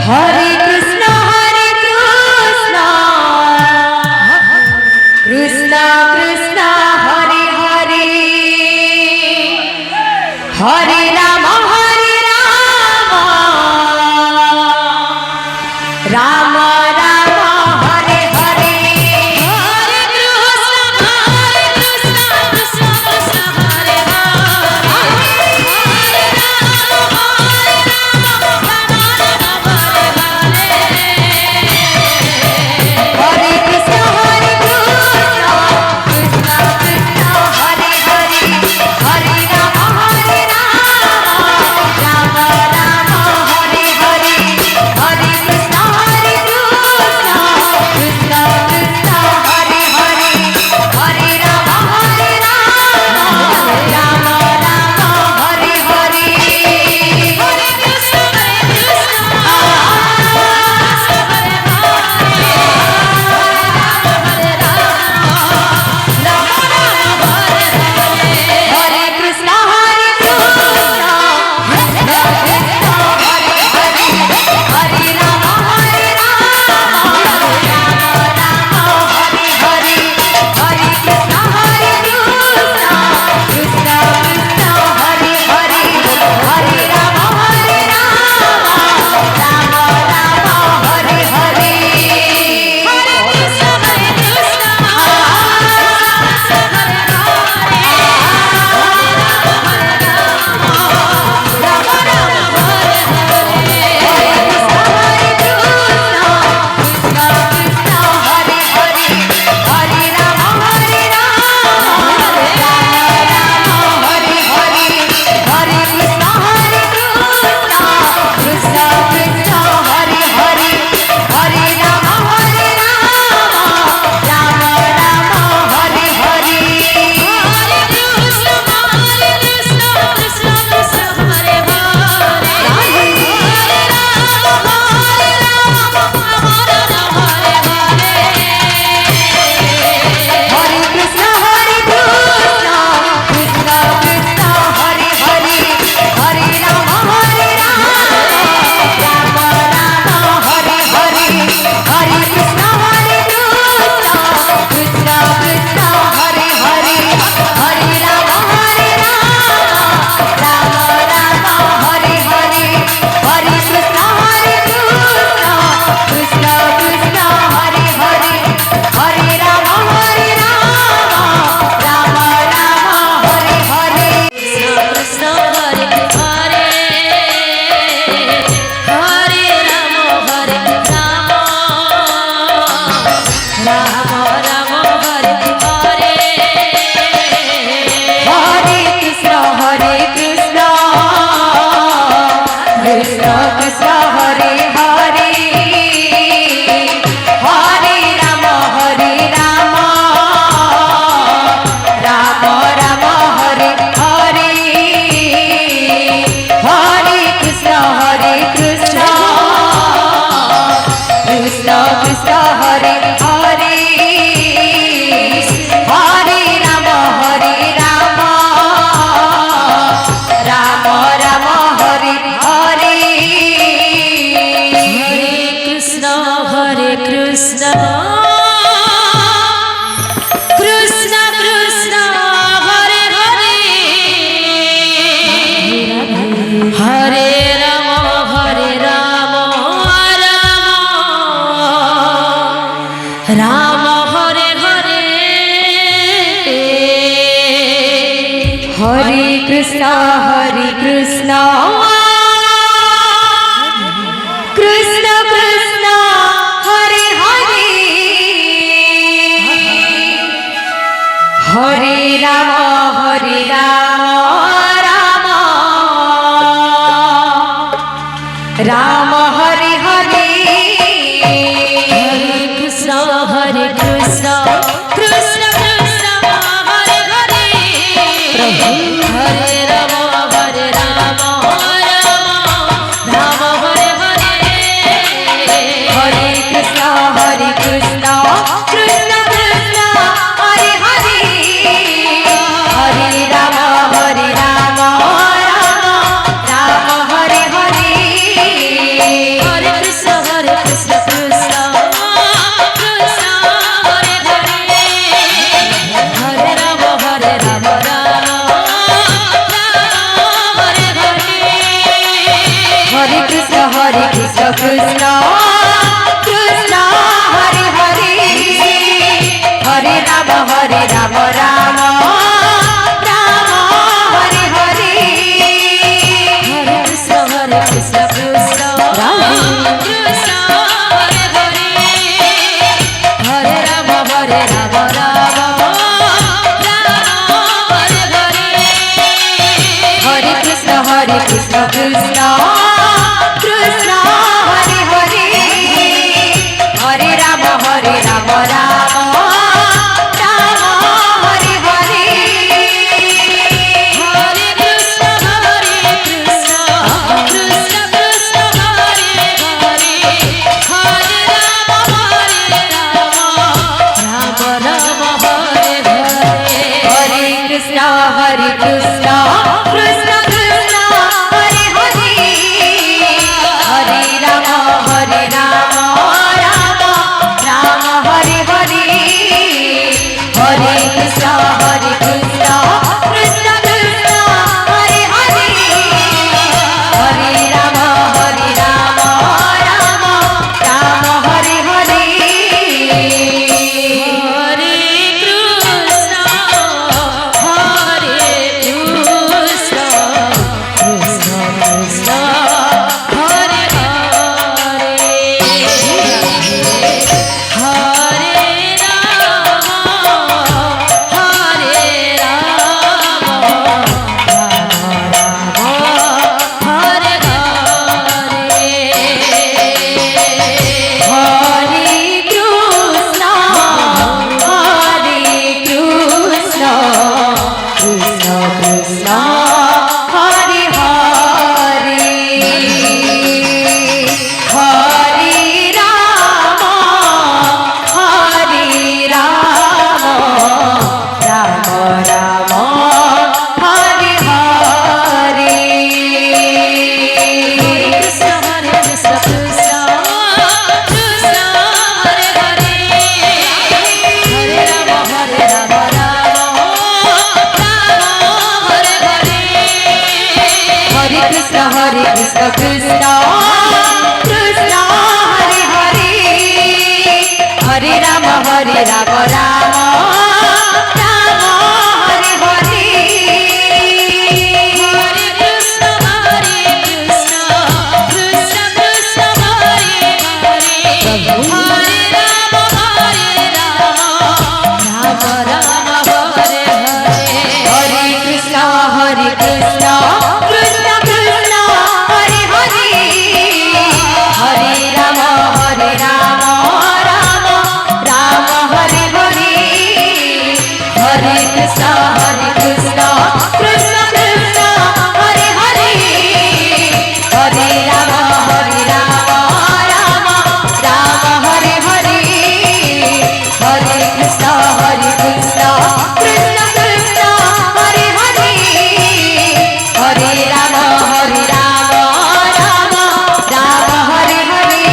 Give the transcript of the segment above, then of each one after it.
Hare Krishna Krishna Krishna Hare Hare Hare Ram Ram Ram Hare Hare Hare Krishna Krishna Krishna Hare Krishna Krishna Krishna Hare Hare Hare Ram Ram Hare Hare Hare Krishna Krishna Krishna Hare Hare Hare Ram Krishna Krishna Hare Hare Hare Ram Ram Ram Hare Hare Hare Krishna Krishna Ram Krishna Hare Hare Hare Ram Ram Hare Hare Hare Krishna Krishna Krishna Hare Hare Hare Ram Ram Hare Hare Hare Krishna Krishna Krishna Krishna Hare Hare Hare Ram Ram Hare Hare Hare Krishna Krishna Krishna Krishna Hare Hare Hare Ram Ram Ram Hare Hare Hare Krishna Krishna Krishna Krishna Hare Hare Hare Ram Ram Hare Hare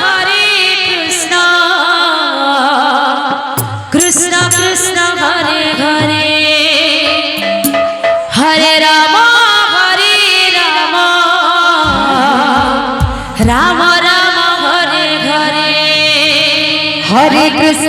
Hare Krishna Krishna Krishna Hare Ram Ram Hare Hare Hare Krishna